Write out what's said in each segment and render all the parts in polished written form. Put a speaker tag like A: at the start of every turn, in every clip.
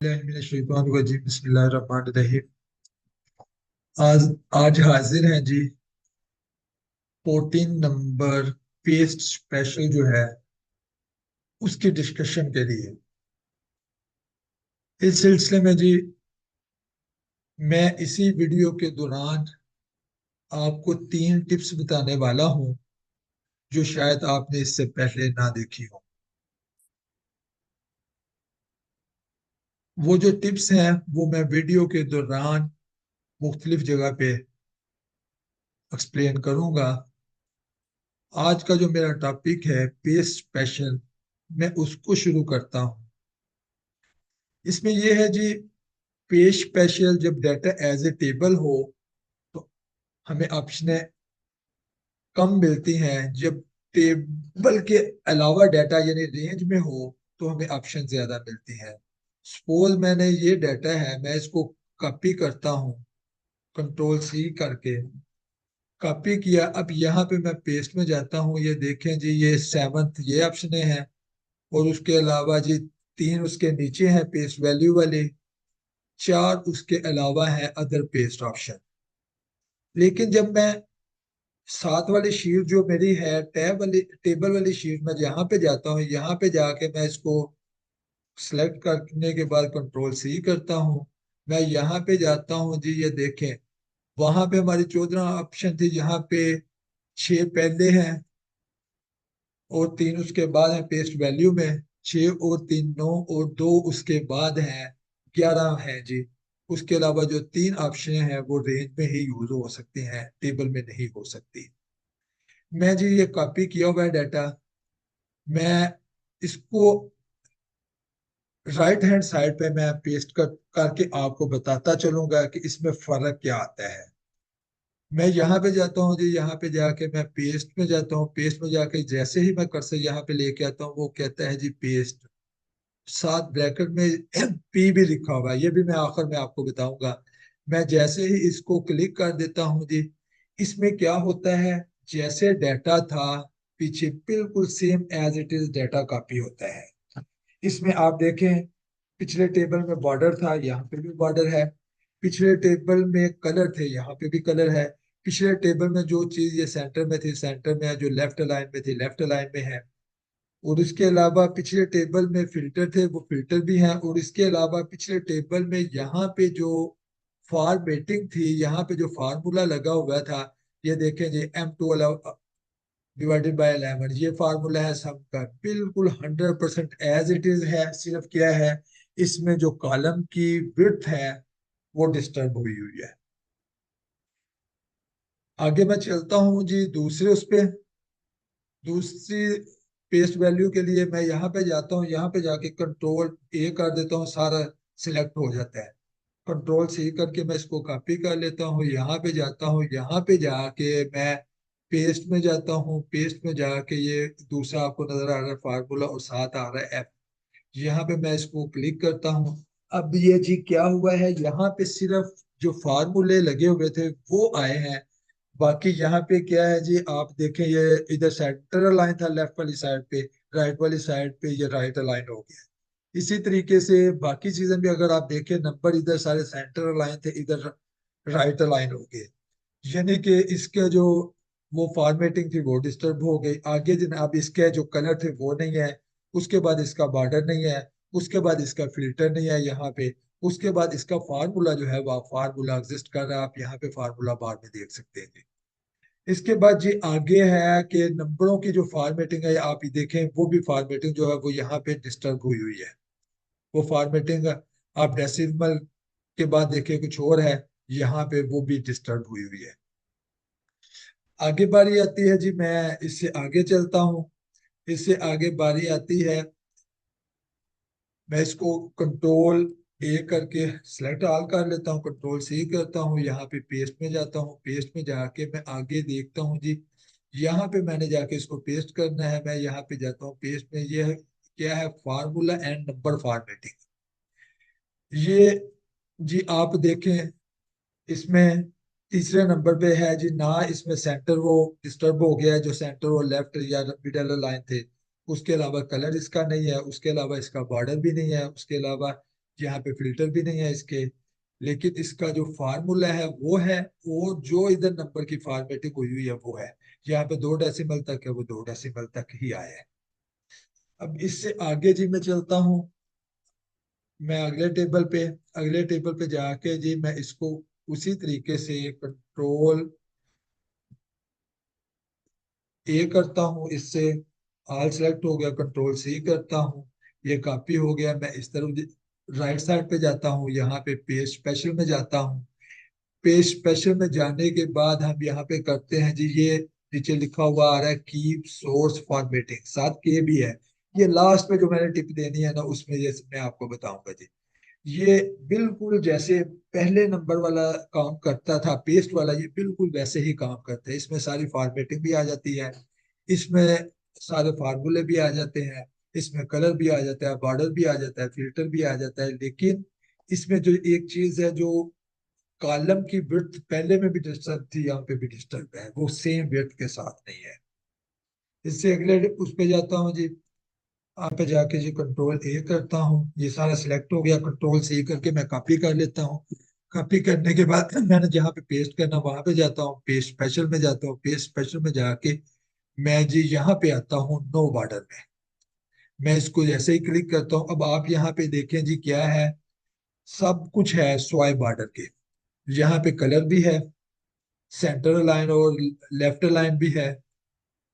A: बिस्मिल्लाहिर्रहमानिर्रहीम। आज आज हाजिर हैं जी 14 नंबर पेस्ट स्पेशल जो है उसकी डिस्कशन के लिए। इस सिलसिले में जी मैं इसी वीडियो के दौरान आपको 3 टिप्स बताने वाला हूं जो शायद आपने इससे पहले ना देखी हो। वो जो टिप्स हैं वो मैं वीडियो के दौरान मुख्तलिफ जगह पे एक्सप्लेन करूंगा। आज का जो मेरा टॉपिक है पेस्ट स्पेशल, मैं उसको शुरू करता हूं। इसमें यह है जी, पेज स्पेशल जब डाटा एज ए टेबल हो तो हमें ऑप्शनें कम मिलती हैं। जब टेबल के अलावा डाटा यानी रेंज में हो तो हमें ऑप्शन ज्यादा मिलती हैं। सपोज मैंने ये डाटा है, मैं इसको कॉपी करता हूँ कंट्रोल सी करके। कॉपी किया, अब यहाँ पे मैं पेस्ट में जाता हूँ। ये देखें जी, ये सेवंथ ये ऑप्शनें हैं और उसके अलावा जी 3 उसके नीचे हैं पेस्ट वैल्यू वाले, 4 उसके अलावा है अदर पेस्ट ऑप्शन। लेकिन जब मैं साथ वाली शीट जो मेरी है टैब वाली टेबल वाली शीट में यहाँ पे जाता हूँ, यहाँ पे जाके मैं इसको सिलेक्ट करने के बाद कंट्रोल सी करता हूँ। मैं यहाँ पे जाता हूँ जी, ये देखें वहां पे हमारी 14 ऑप्शन थी, यहाँ पे 6 पहले हैं और 3 उसके बाद है पेस्ट वैल्यू में। 6 और 3 9 और 2 उसके बाद हैं, 11 हैं जी। उसके अलावा जो 3 ऑप्शन हैं वो रेंज में ही यूज हो सकती हैं, टेबल में नहीं हो सकती। मैं जी ये कॉपी किया हुआ है डाटा, मैं इसको राइट हैंड साइड पे मैं पेस्ट करके आपको बताता चलूंगा कि इसमें फर्क क्या आता है। मैं यहाँ पे जाता हूँ जी, यहाँ पे जाके मैं पेस्ट में जाता हूँ। पेस्ट में जाके जैसे ही मैं कर्सर यहाँ पे लेके आता हूँ वो कहता है जी पेस्ट, साथ ब्रैकेट में पी भी लिखा हुआ है, ये भी मैं आखिर में आपको बताऊंगा। मैं जैसे ही इसको क्लिक कर देता हूँ जी, इसमें क्या होता है, जैसे डाटा था पीछे बिल्कुल same as it is data copy होता है। इसमें आप देखें, पिछले टेबल में बॉर्डर था, यहाँ पे भी बॉर्डर है। पिछले टेबल में कलर थे, यहाँ पे भी कलर है। पिछले टेबल में जो चीज ये सेंटर में थी सेंटर में है, जो लेफ्ट लाइन में थी लेफ्ट लाइन में है। और इसके अलावा पिछले टेबल में फिल्टर थे वो फिल्टर भी हैं। और इसके अलावा पिछले टेबल में यहाँ पे जो फॉर्मेटिंग थी, यहाँ पे जो फार्मूला लगा हुआ था, ये देखें जी M12 डिवाइडेड बाय 11, ये फार्मूला है सम का, बिल्कुल 100% एज इट इज है। सिर्फ क्या है, इसमें जो कॉलम की विड्थ है वो डिस्टर्ब हुई हुई है। आगे मैं चलता हूँ जी दूसरे उस पे, दूसरी पेस्ट वैल्यू के लिए मैं यहाँ पे जाता हूँ। यहाँ पे जाके कंट्रोल ए कर देता हूँ, सारा सिलेक्ट हो जाता है। कंट्रोल सी करके मैं इसको कॉपी कर लेता हूँ, यहाँ पे जाता हूँ। यहाँ पे जाके मैं पेस्ट में जाता हूँ। पेस्ट में जाके ये दूसरा आपको नजर आ रहा है फार्मूला और साथ आ रहा है एफ, यहाँ पे मैं इसको क्लिक करता हूँ। अब ये जी क्या हुआ है, यहाँ पे सिर्फ जो फार्मूले लगे हुए थे वो आए हैं। बाकी यहाँ पे क्या है जी, आप देखें ये इधर सेंटर अलाइन था लेफ्ट वाली साइड पे, राइट वाली साइड पे ये राइट अलाइन हो गया। इसी तरीके से बाकी चीजें भी अगर आप देखें, नंबर इधर सारे सेंटर अलाइन थे, इधर राइट अलाइन हो गए। यानी कि इसके जो वो फॉर्मेटिंग थी वो डिस्टर्ब हो गई। आगे जनाब इसके जो कलर थे वो नहीं है, उसके बाद इसका बॉर्डर नहीं है, उसके बाद इसका फिल्टर नहीं है यहाँ पे, उसके बाद इसका फार्मूला जो है वो फार्मूला एग्जिस्ट कर रहा है, आप यहाँ पे फार्मूला बार में देख सकते हैं। इसके बाद जी आगे है कि नंबरों की जो फॉर्मेटिंग है आप ये देखें, वो भी फॉर्मेटिंग जो है वो यहाँ पे डिस्टर्ब हुई हुई है। वो फॉर्मेटिंग आप डेसिमल के बाद देखें कुछ और है, यहाँ पे वो भी डिस्टर्ब हुई हुई है। आगे बारी आती है जी, मैं इससे आगे चलता हूँ। इससे आगे बारी आती है, मैं इसको कंट्रोल ए करके सेलेक्ट ऑल कर लेता हूँ। कंट्रोल सी करता हूँ, यहाँ पे पेस्ट में जाता हूँ। पेस्ट में जाके मैं आगे देखता हूँ जी, यहाँ पे मैंने जाके इसको पेस्ट करना है। मैं यहाँ पे जाता हूँ पेस्ट में, ये क्या है, फार्मूला एंड नंबर फॉर्मेटिंग। ये जी आप देखें, इसमें तीसरे नंबर पे है जी ना, इसमें सेंटर वो डिस्टर्ब हो गया है, जो सेंटर वो लेफ्ट या मिडल लाइन थे। उसके अलावा कलर इसका नहीं है, उसके अलावा इसका बॉर्डर भी नहीं है, उसके अलावा यहाँ पे फिल्टर भी नहीं है इसके, लेकिन इसका जो फार्मूला है वो है, वो जो इधर नंबर की फॉर्मेटिंग हुई हुई है वो है। यहाँ पे 2 डेसिमल तक है, वो 2 डेसिमल तक ही आया है। अब इससे आगे जी मैं चलता हूँ, मैं अगले टेबल पे जाके जी मैं इसको उसी तरीके से कंट्रोल ए करता हूँ, इससे ऑल सेलेक्ट हो गया, कंट्रोल सी करता हूँ, ये कॉपी हो गया। मैं इस तरफ राइट साइड पे जाता हूँ, यहाँ पे पेज स्पेशल में जाता हूँ। पेज स्पेशल में जाने के बाद हम यहाँ पे करते हैं जी, ये नीचे लिखा हुआ आ रहा है कीप सोर्स फॉर्मेटिंग, साथ के भी है। ये लास्ट में जो मैंने टिप देनी है ना, उसमें ये मैं आपको बताऊंगा जी। ये बिल्कुल जैसे पहले नंबर वाला काम करता था पेस्ट वाला, ये बिल्कुल वैसे ही काम करता है। इसमें सारी फॉर्मेटिंग भी आ जाती है, इसमें सारे फार्मूले भी आ जाते हैं, इसमें कलर भी आ जाता है, बॉर्डर भी आ जाता है, फिल्टर भी आ जाता है। लेकिन इसमें जो एक चीज है, जो कॉलम की विड्थ पहले में भी डिस्टर्ब थी, यहाँ पे भी डिस्टर्ब है, वो सेम विड्थ के साथ नहीं है। इससे अगले उस पे जाता हूँ जी, यहाँ पे जाके जी कंट्रोल ए करता हूँ, ये सारा सिलेक्ट हो गया। कंट्रोल सी करके मैं कॉपी कर लेता हूँ। कॉपी करने के बाद मैंने जहाँ पे पेस्ट करना वहां पे जाता हूँ, पेस्ट स्पेशल में जाता हूँ। पेस्ट स्पेशल में जाके मैं जी यहाँ पे आता हूँ नो बॉर्डर में। मैं इसको जैसे ही क्लिक करता हूँ, अब आप यहाँ पे देखें जी क्या है, सब कुछ है स्वाइप बॉर्डर के। यहाँ पे कलर भी है, सेंटर लाइन और लेफ्ट लाइन भी है,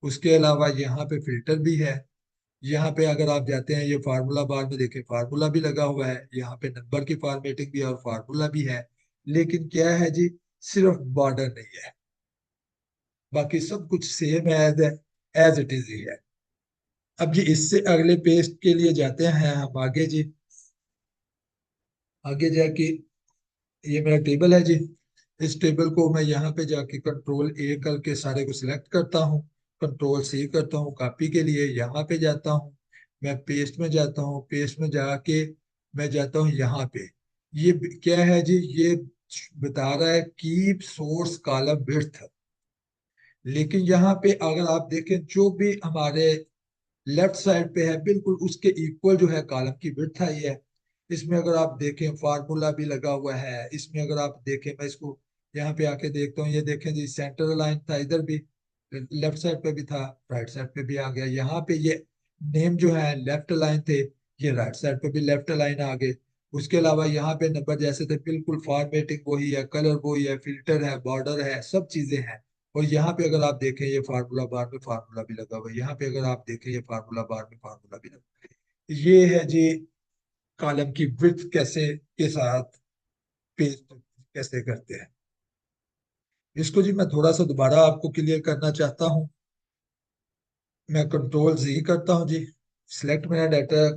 A: उसके अलावा यहाँ पे फिल्टर भी है। यहाँ पे अगर आप जाते हैं ये फार्मूला बार में देखें, फार्मूला भी लगा हुआ है, यहाँ पे नंबर की फॉर्मेटिंग भी है और फार्मूला भी है। लेकिन क्या है जी, सिर्फ बॉर्डर नहीं है, बाकी सब कुछ सेम है, एज इट इज ही है। अब जी इससे अगले पेज के लिए जाते हैं हम आगे जी। आगे जाके ये मेरा टेबल है जी, इस टेबल को मैं यहाँ पे जाके कंट्रोल ए करके सारे को सिलेक्ट करता हूँ। कंट्रोल सी करता हूँ कॉपी के लिए, यहाँ पे जाता हूँ, मैं पेस्ट में जाता हूँ। पेस्ट में जाके मैं जाता हूँ यहाँ पे। ये क्या है जी, ये बता रहा है कीप सोर्स कॉलम विड्थ। लेकिन यहाँ पे अगर आप देखें, जो भी हमारे लेफ्ट साइड पे है बिल्कुल उसके इक्वल जो है कॉलम की विड्थ आई है। इसमें अगर आप देखें फार्मूला भी लगा हुआ है। इसमें अगर आप देखें, मैं इसको यहाँ पे आके देखता हूँ, ये देखें जी सेंटर लाइन था इधर भी, लेफ्ट साइड पे भी था, राइट साइड पे भी आ गया। यहाँ पे ये नेम जो है लेफ्ट लाइन थे, ये राइट साइड पे भी लेफ्ट लाइन आ गए। उसके अलावा यहाँ पे नंबर जैसे थे बिल्कुल, फॉर्मेटिंग वही है, कलर वही है, फिल्टर है, बॉर्डर है, सब चीजें हैं। और यहाँ पे अगर आप देखें ये फार्मूला बार में फार्मूला भी लगा हुआ है, यहाँ पे अगर आप देखें ये फार्मूला बार में फार्मूला भी लगा हुआ है। ये है जी कॉलम की विड्थ कैसे के साथ पेस्ट कैसे करते हैं। इसको जी मैं थोड़ा सा दोबारा आपको क्लियर करना चाहता हूँ। मैं कंट्रोल जी करता हूँ जी, सिलेक्ट मेरा डाटा,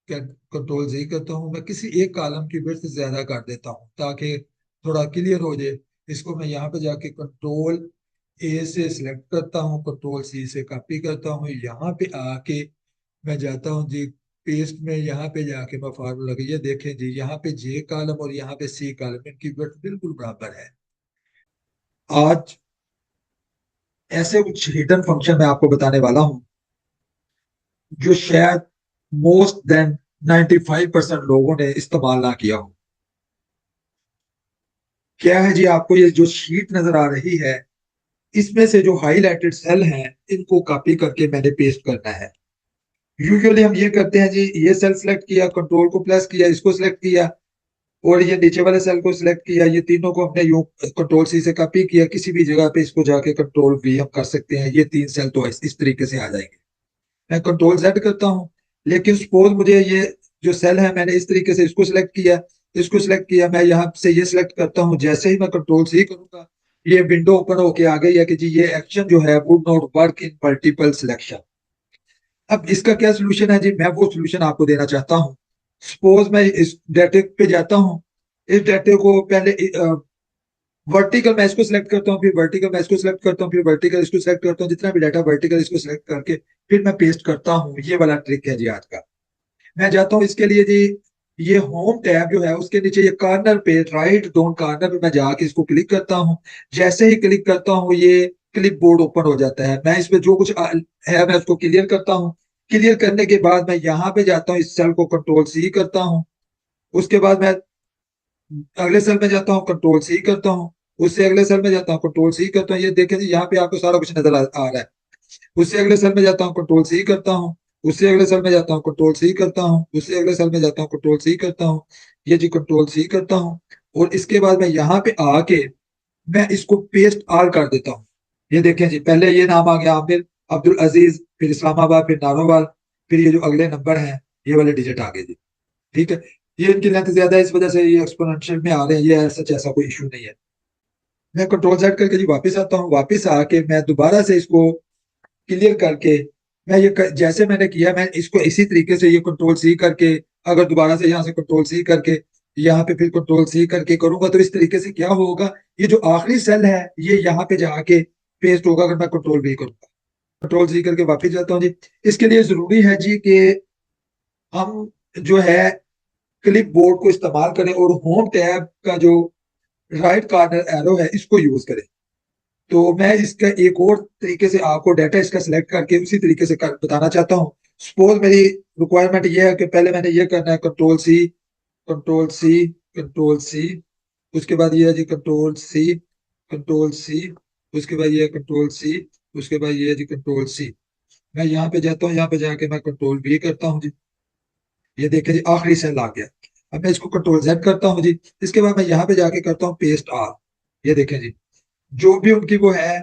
A: कंट्रोल जी करता हूँ, मैं किसी एक कॉलम की विड्थ ज्यादा कर देता हूँ ताकि थोड़ा क्लियर हो जाए। इसको मैं यहाँ पे जाके कंट्रोल ए से सिलेक्ट करता हूँ, कंट्रोल सी से कॉपी करता हूँ, यहाँ पे आके मैं जाता हूँ जी पेस्ट में। यहाँ पे जाके मैं फार्मूला ये देखें जी, यहाँ पे जे कॉलम और यहाँ पे सी कॉलम, इनकी विड्थ बिल्कुल बराबर है। आज ऐसे कुछ हिडन फंक्शन मैं आपको बताने वाला हूँ जो शायद मोस्ट देन 95% लोगों ने इस्तेमाल ना किया हो। क्या है जी, आपको ये जो शीट नजर आ रही है, इसमें से जो हाईलाइटेड सेल हैं इनको कॉपी करके मैंने पेस्ट करना है। यूजुअली हम ये करते हैं जी, ये सेल सिलेक्ट किया, कंट्रोल को प्लस किया, इसको सिलेक्ट किया, और ये नीचे वाले सेल को सिलेक्ट किया, ये तीनों को हमने यूं कंट्रोल सी से कॉपी किया। किसी भी जगह पे इसको जाके कंट्रोल वी हम कर सकते हैं, ये 3 सेल तो इस तरीके से आ जाएंगे। मैं कंट्रोल जेड करता हूँ, लेकिन सपोज मुझे ये जो सेल है मैंने इस तरीके से इसको सिलेक्ट किया, इसको सिलेक्ट किया, मैं यहाँ से ये सिलेक्ट करता हूँ। जैसे ही मैं कंट्रोल सी करूंगा, ये विंडो ओपन होके आ गई है कि जी ये एक्शन जो है would not work in multiple selection. अब इसका क्या सोल्यूशन है जी, मैं वो सोल्यूशन आपको देना चाहता हूँ। सपोज मैं इस डाटे पे जाता हूँ, इस डाटे को पहले वर्टिकल मैं इसको सिलेक्ट करता हूँ, फिर वर्टिकल मैं इसको सिलेक्ट करता हूँ, फिर वर्टिकल इसको सिलेक्ट करता हूँ, जितना भी डाटा वर्टिकल इसको सिलेक्ट करके फिर मैं पेस्ट करता हूँ। ये वाला ट्रिक है जी आज का। मैं जाता हूँ इसके लिए जी, ये होम टैब जो है उसके नीचे ये कॉर्नर पे राइट डाउन कॉर्नर पे मैं जाके इसको क्लिक करता हूँ। जैसे ही क्लिक करता हूँ ये क्लिप बोर्ड ओपन हो जाता है। मैं इसमें जो कुछ है मैं उसको क्लियर करता हूँ। क्लियर करने के बाद मैं यहाँ पे जाता हूँ, इस सेल को कंट्रोल सी करता हूँ, उसके बाद मैं अगले सेल में जाता हूँ, कंट्रोल सी करता हूँ। उससे अगले सेल में जाता हूँ, कंट्रोल सी करता हूँ। ये देखें जी, यहाँ पे आपको सारा कुछ नजर आ रहा है। उससे अगले सेल में जाता हूँ, कंट्रोल सी करता हूँ। उससे अगले सेल में जाता हूँ, कंट्रोल सी करता हूँ। उससे अगले सेल में जाता हूँ, कंट्रोल सी करता हूँ। ये जी कंट्रोल सी करता हूँ। और इसके बाद मैं यहाँ पे आके मैं इसको पेस्ट आल कर देता हूँ। ये देखें जी, पहले ये नाम आ गया आमिर, अब्दुल अजीज, फिर इस्लामाबाद, फिर नारोवाल, फिर ये जो अगले नंबर हैं ये वाले डिजिट आ गए जी। ठीक है। ये इनकी लेंथ ज्यादा है, इस वजह से ये एक्सपोनेंशियल में आ रहे हैं। ये सच ऐसा कोई इशू नहीं है। मैं कंट्रोल सेट करके जी वापस आता हूँ। वापस आके मैं दोबारा से इसको क्लियर करके मैं जैसे मैंने किया, मैं इसको इसी तरीके से ये कंट्रोल सी करके, अगर दोबारा से यहाँ से कंट्रोल सी करके यहाँ पे फिर कंट्रोल सी करके करूंगा तो इस तरीके से क्या होगा, ये जो आखिरी सेल है ये यहाँ पे जाके पेस्ट होगा अगर मैं कंट्रोल भी करूंगा। कंट्रोल सी करके वापस जाता हूँ जी। इसके लिए जरूरी है जी कि हम जो है क्लिप बोर्ड को इस्तेमाल करें और होम टैब का जो राइट कॉर्नर एरो है इसको यूज करें। तो मैं इसका एक और तरीके से आपको डाटा इसका सिलेक्ट करके उसी तरीके से बताना चाहता हूँ। सपोज मेरी रिक्वायरमेंट ये है कि पहले मैंने ये करना है, control C, control C, control C. उसके बाद ये है जी कंट्रोल सी, कंट्रोल सी। उसके बाद ये है कंट्रोल सी। उसके बाद ये है जी कंट्रोल सी। मैं यहाँ पे जाता हूँ, यहाँ पे जाके मैं कंट्रोल भी करता हूँ जी। ये देखिए जी, आखिरी सेल आ गया। अब मैं इसको कंट्रोल जेड करता हूँ जी। इसके बाद मैं यहाँ पे जाके करता हूँ पेस्ट आल। ये देखें जी, जो भी उनकी वो है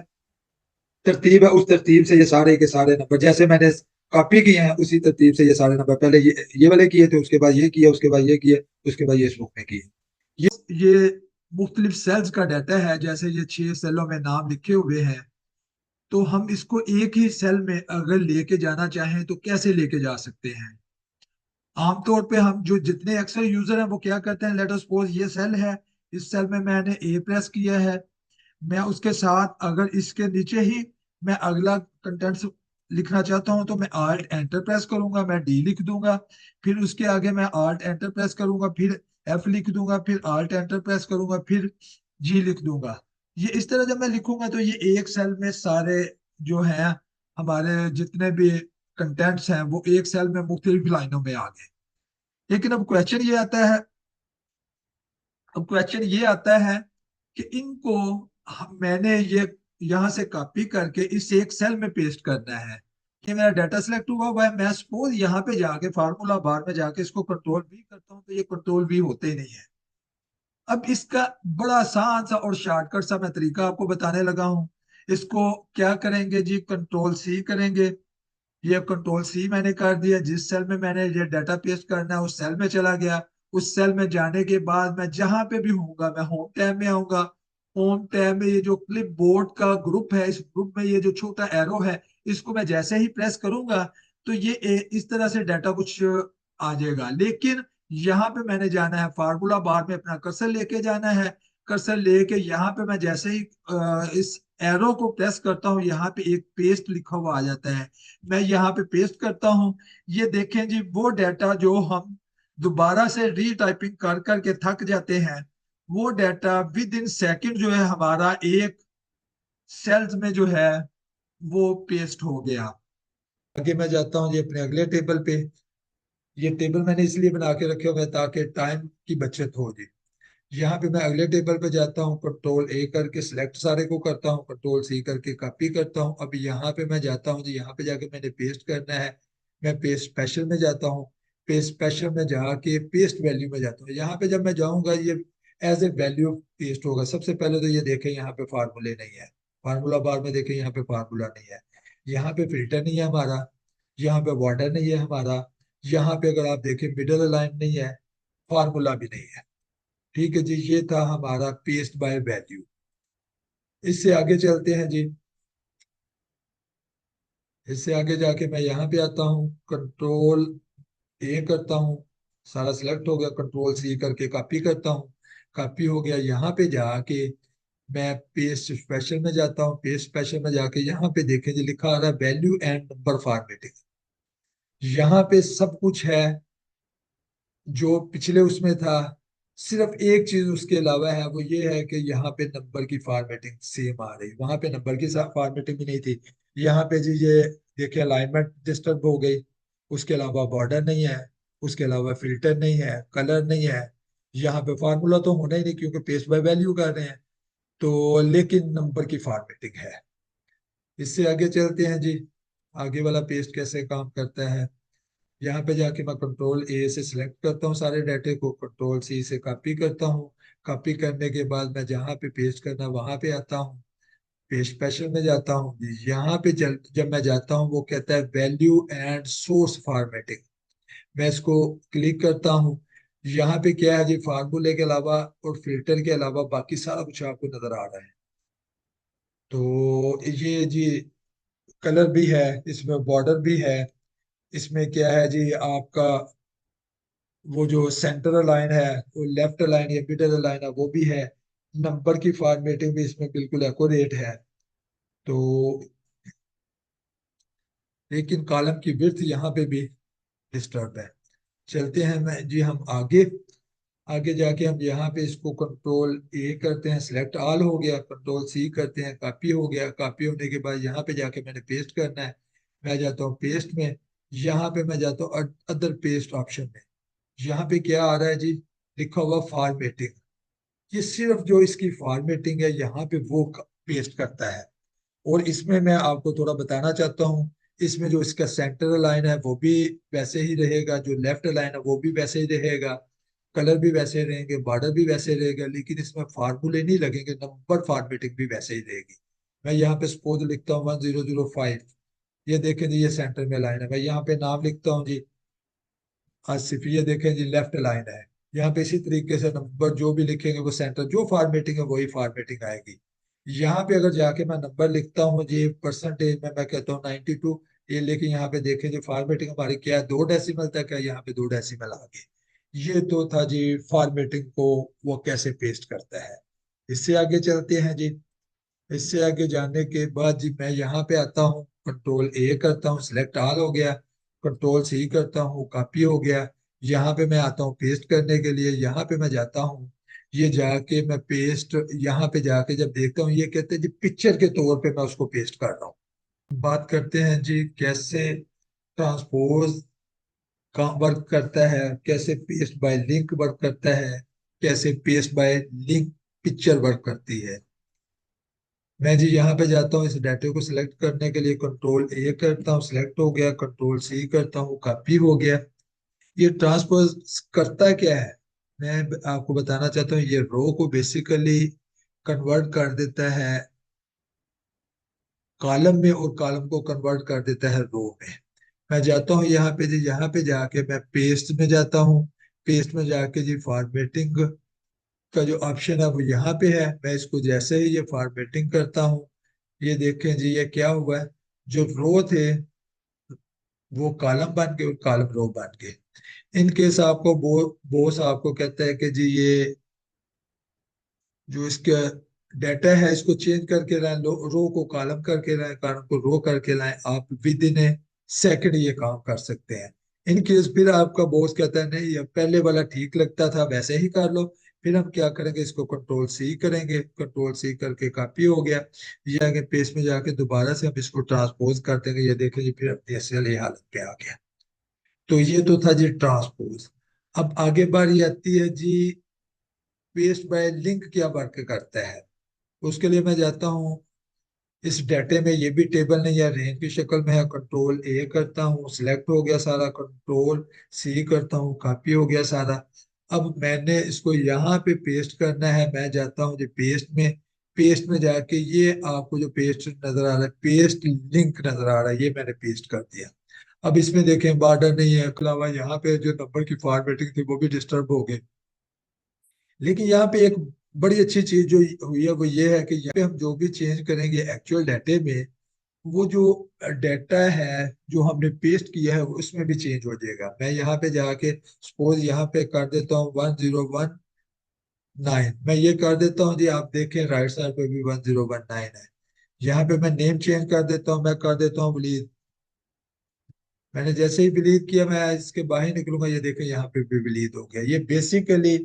A: तरतीब है, उस तरतीब से ये सारे के सारे नंबर जैसे मैंने कॉपी किए हैं उसी तरतीब से ये सारे नंबर पहले ये वाले किए थे, उसके बाद ये किए, उसके बाद ये किए, उसके बाद ये इस बुक में किए। ये मुख्तलिफ सेल्स का डाटा है। जैसे ये 6 सेलों में नाम लिखे हुए हैं, तो हम इसको एक ही सेल में अगर लेके जाना चाहें तो कैसे लेके जा सकते हैं। आमतौर पे हम जो जितने अक्सर यूजर हैं वो क्या करते हैं, लेट अस सपोज ये सेल है, इस सेल में मैंने ए प्रेस किया है। मैं उसके साथ अगर इसके नीचे ही मैं अगला कंटेंट्स लिखना चाहता हूं तो मैं आल्ट एंटर प्रेस करूंगा, मैं डी लिख दूंगा। फिर उसके आगे मैं आल्ट एंटर प्रेस करूंगा, फिर एफ लिख दूंगा, फिर आल्ट एंटर प्रेस करूंगा, फिर जी लिख दूंगा। ये इस तरह जब मैं लिखूंगा तो ये एक सेल में सारे जो है हमारे जितने भी कंटेंट्स हैं वो एक सेल में मुख्तलिफ लाइनों में आ गए। लेकिन अब क्वेश्चन ये आता है कि इनको मैंने ये यहां से कॉपी करके इस एक सेल में पेस्ट करना है। ये मेरा डाटा सिलेक्ट हुआ है। मैं सपोज यहाँ पे जाके फार्मूला बार में जाके इसको कंट्रोल भी करता हूँ तो ये कंट्रोल भी होते ही नहीं है। अब इसका बड़ा आसान सा और शॉर्टकट सा मैं तरीका आपको बताने लगा हूँ। इसको क्या करेंगे जी, कंट्रोल सी करेंगे। ये कंट्रोल सी मैंने कर दिया। जिस सेल में मैंने ये डाटा पेस्ट करना है उस सेल में चला गया। उस सेल में जाने के बाद मैं जहां पे भी होऊंगा, मैं होम टैब में आऊंगा। होम टैब में ये जो क्लिप बोर्ड का ग्रुप है, इस ग्रुप में ये जो छोटा एरो है, इसको मैं जैसे ही प्रेस करूंगा तो ये इस तरह से डाटा कुछ आ जाएगा। लेकिन यहाँ पे मैंने जाना है फार्मूला बार में, अपना कर्सर लेके जाना है। कर्सर लेके यहाँ पे मैं जैसे ही इस एरो को प्रेस करता हूँ, यहाँ पे एक पेस्ट लिखा हुआ आ जाता है। मैं यहाँ पे पेस्ट करता हूँ। ये देखें जी, वो डाटा जो हम दोबारा से रीटाइपिंग कर करके थक जाते हैं, वो डाटा विद इन सेकेंड जो है हमारा एक सेल्स में जो है वो पेस्ट हो गया। आगे मैं जाता हूँ जी अपने अगले टेबल पे। ये टेबल मैंने इसलिए बना के रखे हुए हैं ताकि टाइम की बचत हो जी। यहाँ पे मैं अगले टेबल पे जाता हूँ, कंट्रोल ए करके सिलेक्ट सारे को करता हूँ, कंट्रोल सी करके कॉपी करता हूँ। अब यहाँ पे मैं जाता हूँ जी, यहाँ पे जाके मैंने पेस्ट करना है। मैं पेस्ट स्पेशल में जाता हूँ। पेस्ट स्पेशल में जाके पेस्ट वैल्यू में जाता हूँ। यहाँ पे जब मैं जाऊंगा ये एज ए वैल्यू पेस्ट होगा। सबसे पहले तो ये देखें यहाँ पे फार्मूले नहीं है। फार्मूला बार में देखें यहाँ पे फार्मूला नहीं है। यहाँ पे फिल्टर नहीं है हमारा। यहाँ पे बॉर्डर नहीं है हमारा। यहाँ पे अगर आप देखें मिडल अलाइन नहीं है, फार्मूला भी नहीं है। ठीक है जी, ये था हमारा पेस्ट बाय वैल्यू। इससे आगे चलते हैं जी। इससे आगे जाके मैं यहाँ पे आता हूँ, कंट्रोल ए करता हूँ। सारा सिलेक्ट हो गया, कंट्रोल सी करके कॉपी करता हूँ। कॉपी हो गया। यहाँ पे जाके मैं पेस्ट स्पेशल में जाता हूँ। पेस्ट स्पेशल में जाके यहाँ पे देखें जी, लिखा आ रहा है वैल्यू एंड नंबर फॉर्मेटिंग। यहाँ पे सब कुछ है जो पिछले उसमें था। सिर्फ एक चीज उसके अलावा है, वो ये है कि यहाँ पे नंबर की फॉर्मेटिंग सेम आ रही, वहां पे नंबर की फॉर्मेटिंग भी नहीं थी। यहाँ पे जी ये देखिए अलाइनमेंट डिस्टर्ब हो गई। उसके अलावा बॉर्डर नहीं है। उसके अलावा फिल्टर नहीं है, कलर नहीं है। यहाँ पे फार्मूला तो होना ही नहीं क्योंकि पेस्ट बाय वैल्यू कर रहे हैं, तो लेकिन नंबर की फॉर्मेटिंग है। इससे आगे चलते हैं जी। आगे वाला पेस्ट कैसे काम करता है। यहाँ पे जाके मैं कंट्रोल ए से सिलेक्ट करता हूँ सारे डाटे को, कंट्रोल सी से कॉपी करता हूँ। कॉपी करने के बाद मैं जहाँ पे पेस्ट करना वहां पे आता हूँ, पेस्ट स्पेशल में जाता हूँ। यहाँ पे जब मैं जाता हूँ वो कहता है वैल्यू एंड सोर्स फॉर्मेटिंग। मैं इसको क्लिक करता हूँ। यहाँ पे क्या है जी, फार्मूले के अलावा और फिल्टर के अलावा बाकी सारा कुछ आपको नजर आ रहा है। तो ये जी कलर भी है, इसमें बॉर्डर भी है, इसमें क्या है जी आपका वो जो सेंटर लाइन है, वो लेफ्ट लाइन या मिडल लाइन है वो भी है। नंबर की फॉर्मेटिंग भी इसमें बिल्कुल एक्यूरेट है। तो लेकिन कॉलम की विड्थ यहाँ पे भी डिस्टर्ब है। चलते हैं मैं जी हम आगे। आगे जाके हम यहाँ पे इसको कंट्रोल ए करते हैं, सिलेक्ट ऑल हो गया, कंट्रोल सी करते हैं, कॉपी हो गया। कॉपी होने के बाद यहाँ पे जाके मैंने पेस्ट करना है। मैं जाता हूँ पेस्ट में। यहाँ पे मैं जाता हूँ अदर पेस्ट ऑप्शन में। यहाँ पे क्या आ रहा है जी, लिखा हुआ फॉर्मेटिंग। ये सिर्फ जो इसकी फॉर्मेटिंग है यहाँ पे वो पेस्ट करता है। और इसमें मैं आपको थोड़ा बताना चाहता हूँ, इसमें जो इसका सेंटर लाइन है वो भी वैसे ही रहेगा, जो लेफ्ट लाइन है वो भी वैसे ही रहेगा, कलर भी वैसे रहेंगे, बॉर्डर भी वैसे रहेगा, लेकिन इसमें फार्मूले नहीं लगेंगे, नंबर फॉर्मेटिंग भी वैसे ही रहेगी। मैं यहाँ पे सपोज लिखता हूँ 1005। ये देखें जी, ये सेंटर में लाइन है। मैं यहाँ पे नाम लिखता हूँ जी आसिफ। ये देखें जी लेफ्ट लाइन है। यहाँ पे इसी तरीके से नंबर जो भी लिखेंगे वो सेंटर, जो फॉर्मेटिंग है वही फॉर्मेटिंग आएगी। यहाँ पे अगर जाके मैं नंबर लिखता हूँ जी परसेंटेज में, मैं कहता हूँ 92। ये लेकिन यहाँ पे देखें जी फॉर्मेटिंग हमारी क्या है, 2 डेसिमल तक है, यहाँ पे 2 डेसिमल आ गए। ये तो था जी फॉर्मेटिंग को वो कैसे पेस्ट करता है। इससे आगे चलते हैं जी। इससे आगे जाने के बाद जी मैं यहाँ पे आता हूँ, कंट्रोल ए करता हूँ, सिलेक्ट ऑल हो गया, कंट्रोल सी करता हूँ, कॉपी हो गया। यहाँ पे मैं आता हूँ पेस्ट करने के लिए। यहाँ पे मैं जाता हूँ, ये जाके मैं पेस्ट, यहाँ पे जाके जब देखता हूँ ये कहते हैं जी पिक्चर के तौर पे मैं उसको पेस्ट कर रहा हूँ। बात करते हैं जी कैसे ट्रांसपोज का वर्क करता है, कैसे पेस्ट बाय लिंक वर्क करता है, कैसे paste bye link picture work करती है। मैं जी यहाँ पे जाता हूँ, इस डाटे को सिलेक्ट करने के लिए कंट्रोल ए करता हूँ, सिलेक्ट हो गया, कंट्रोल सी करता हूँ, कॉपी हो गया। ये ट्रांसपोज करता क्या है, मैं आपको बताना चाहता हूँ। ये रो को बेसिकली कन्वर्ट कर देता है कॉलम में, और कॉलम को कन्वर्ट कर देता है रो में। मैं जाता हूँ यहाँ पे जी, यहाँ पे जाके मैं पेस्ट में जाता हूँ। पेस्ट में जाके जी फॉर्मेटिंग का जो ऑप्शन है वो यहाँ पे है। मैं इसको जैसे ही ये फॉर्मेटिंग करता हूँ, ये देखें जी ये क्या हुआ है, जो रो थे वो कॉलम बन गए और कॉलम रो बन गए। इन केस आपको बॉस आपको कहता है कि जी ये जो इसका डाटा है इसको चेंज करके लाएं, रो को कॉलम करके लाएं, कॉलम को रो करके लाएं, आप विद इन ए सेकंड ये काम कर सकते हैं। इन केस फिर आपका बॉस कहता है नहीं ये पहले वाला ठीक लगता था वैसे ही कर लो, फिर हम क्या करेंगे, इसको कंट्रोल सी करेंगे, कंट्रोल सी करके कॉपी हो गया। ये आगे पेज में जाके दोबारा से हम इसको ट्रांसपोज कर देंगे। ये देखें जी फिर अपनी असली हालत पे आ गया। तो ये तो था जी ट्रांसपोज। अब आगे बारी आती है जी पेस्ट बाय लिंक क्या वर्क करता है। उसके लिए मैं जाता हूँ इस डाटे में, ये भी टेबल नहीं है, रेंज की शक्ल में है, कंट्रोल ए करता हूँ, सिलेक्ट हो गया सारा, कंट्रोल सी करता हूँ, कॉपी हो गया सारा। अब मैंने इसको यहाँ पे पेस्ट करना है। मैं जाता हूँ जी पेस्ट में। पेस्ट में जाके ये आपको जो पेस्ट नजर आ रहा है, पेस्ट लिंक नजर आ रहा है, ये मैंने पेस्ट कर दिया। अब इसमें देखें बॉर्डर नहीं है, अलावा यहाँ पे जो नंबर की फॉर्मेटिंग थी वो भी डिस्टर्ब हो गई। लेकिन यहाँ पे एक बड़ी अच्छी चीज जो हुई है वो ये है कि यहाँ पे हम जो भी चेंज करेंगे एक्चुअल डाटे में, वो जो डाटा है जो हमने पेस्ट किया है वो उसमें भी चेंज हो जाएगा। मैं यहाँ पे जाके सपोज यहाँ पे कर देता हूँ 1019। मैं ये कर देता हूँ जी, आप देखें राइट साइड पे भी 1019 है। यहाँ पे मैं नेम चेंज कर देता हूँ, मैं कर देता हूँ वलीद। मैंने जैसे ही विलीद किया, मैं इसके बाहर निकलूंगा, ये देखें यहाँ पे भी विलीद हो गया। ये बेसिकली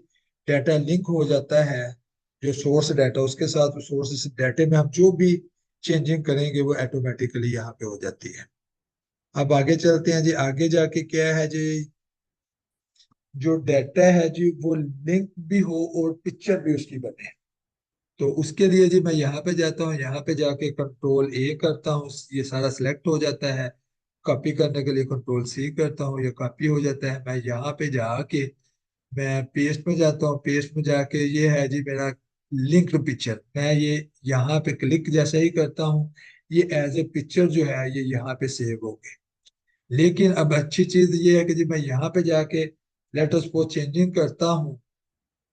A: डाटा लिंक हो जाता है जो सोर्स डाटा, उसके साथ सोर्स डाटे में हम जो भी चेंजिंग करेंगे वो ऑटोमेटिकली यहाँ पे हो जाती है। अब आगे चलते हैं जी। आगे जाके क्या है जी, जो डाटा है जी वो लिंक भी हो और पिक्चर भी उसकी बने। तो उसके लिए जी मैं यहाँ पे जाता हूँ, यहाँ पे जाके कंट्रोल ए करता हूँ, ये सारा सिलेक्ट हो जाता है। कॉपी करने के लिए कंट्रोल सी करता हूँ, ये कॉपी हो जाता है। मैं यहाँ पे जाके मैं पेस्ट में जाता हूँ, पेस्ट में जाके ये है जी मेरा लिंक्ड पिक्चर। मैं ये यहाँ पे क्लिक जैसे ही करता हूँ, ये एज ए पिक्चर जो है ये यहाँ पे सेव हो गए। लेकिन अब अच्छी चीज ये है कि जी मैं यहाँ पे जाके लेट अस सपोज चेंजिंग करता हूँ,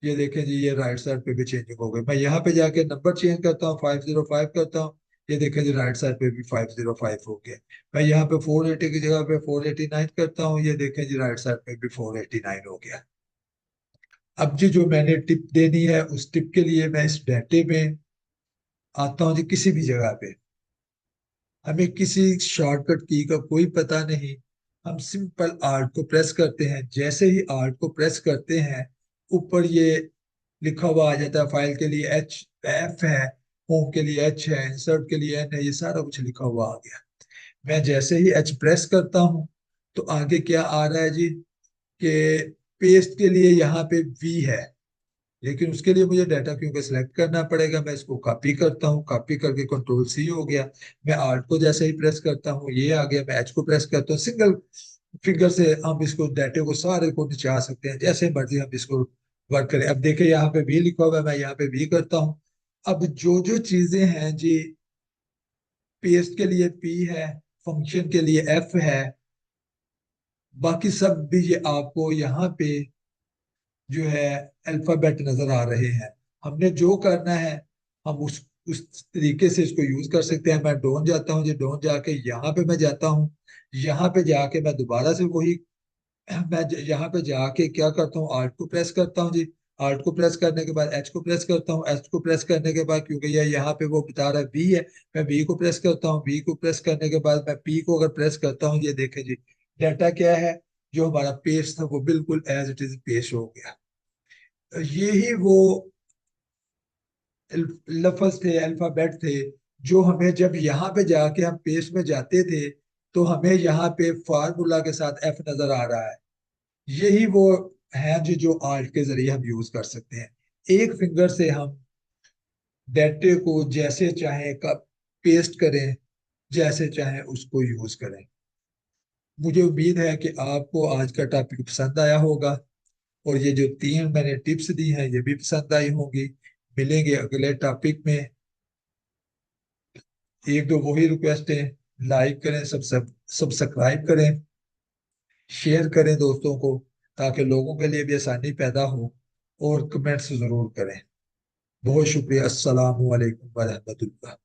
A: ये देखें जी ये राइट साइड पे भी चेंजिंग हो गई। मैं यहाँ पे जाके नंबर चेंज करता हूँ, 505 करता हूँ, ये देखें जी राइट साइड पे भी 505 हो गया। मैं यहाँ पे 480 की जगह पे 489 करता हूँ, ये देखें जी राइट साइड पे भी 489 हो गया। अब जी जो मैंने टिप देनी है उस टिप के लिए मैं इस डाटे में आता हूँ जी, किसी भी जगह पे हमें किसी शॉर्टकट की का कोई पता नहीं। हम सिंपल आर्ट को प्रेस करते हैं, जैसे ही आर्ट को प्रेस करते हैं ऊपर ये लिखा हुआ आ जाता है, फाइल के लिए एच एफ है, होम के लिए एच है, इंसर्ट के लिए एन है, ये सारा कुछ लिखा हुआ आ गया। मैं जैसे ही एच प्रेस करता हूँ तो आगे क्या आ रहा है जी, कि पेस्ट के लिए यहाँ पे वी है। लेकिन उसके लिए मुझे डाटा क्योंकि सिलेक्ट करना पड़ेगा, मैं इसको कॉपी करता हूँ, कॉपी करके कंट्रोल सी हो गया। मैं आर्ट को जैसे ही प्रेस करता हूँ ये आ गया, मैं एच को प्रेस करता हूँ, सिंगल फिंगर से हम इसको डाटे को सारे को निचा सकते हैं जैसे मर्जी हम इसको वर्क करें। अब देखिए यहाँ पे भी लिखा हुआ है, मैं यहाँ पे भी करता हूँ। अब जो जो चीजें हैं जी, पेस्ट के लिए पी है, फंक्शन के लिए एफ है, बाकी सब भी ये आपको यहाँ पे जो है अल्फाबेट नजर आ रहे हैं। हमने जो करना है हम उस तरीके से इसको यूज कर सकते हैं। मैं डोन जाता हूँ जी, डोन जाके यहाँ पे मैं जाता हूँ, यहाँ पे जाके मैं दोबारा से वही यहाँ पे जाके क्या करता हूँ, आर्ट को प्रेस करता हूँ जी। आर्ट को प्रेस करने के बाद एच को प्रेस करता हूँ, एच को प्रेस करने के बाद क्योंकि ये यहाँ पे वो बता रहा है बी है, मैं बी को प्रेस करता हूँ, बी को प्रेस करने के बाद मैं पी को अगर प्रेस करता हूँ, ये देखे जी डाटा क्या है, जो हमारा पेज था वो बिल्कुल एज इट इज पेश हो गया। ये ही वो लफ्ज थे, अल्फाबेट थे, जो हमें जब यहाँ पे जाके हम पेज में जाते थे तो हमें यहाँ पे फार्मूला के साथ एफ नजर आ रहा है। यही वो है जो जो आर्ट के जरिए हम यूज कर सकते हैं। एक फिंगर से हम डेटे को जैसे चाहे का पेस्ट करें, जैसे चाहे उसको यूज करें। मुझे उम्मीद है कि आपको आज का टॉपिक पसंद आया होगा, और ये जो तीन मैंने टिप्स दी हैं ये भी पसंद आई होंगी। मिलेंगे अगले टॉपिक में। एक दो वही रिक्वेस्ट है, लाइक करें, सब सब्सक्राइब करें, शेयर करें दोस्तों को, ताकि लोगों के लिए भी आसानी पैदा हो, और कमेंट्स जरूर करें। बहुत शुक्रिया। अस्सलाम वालेकुम वरहमतुल्लाह।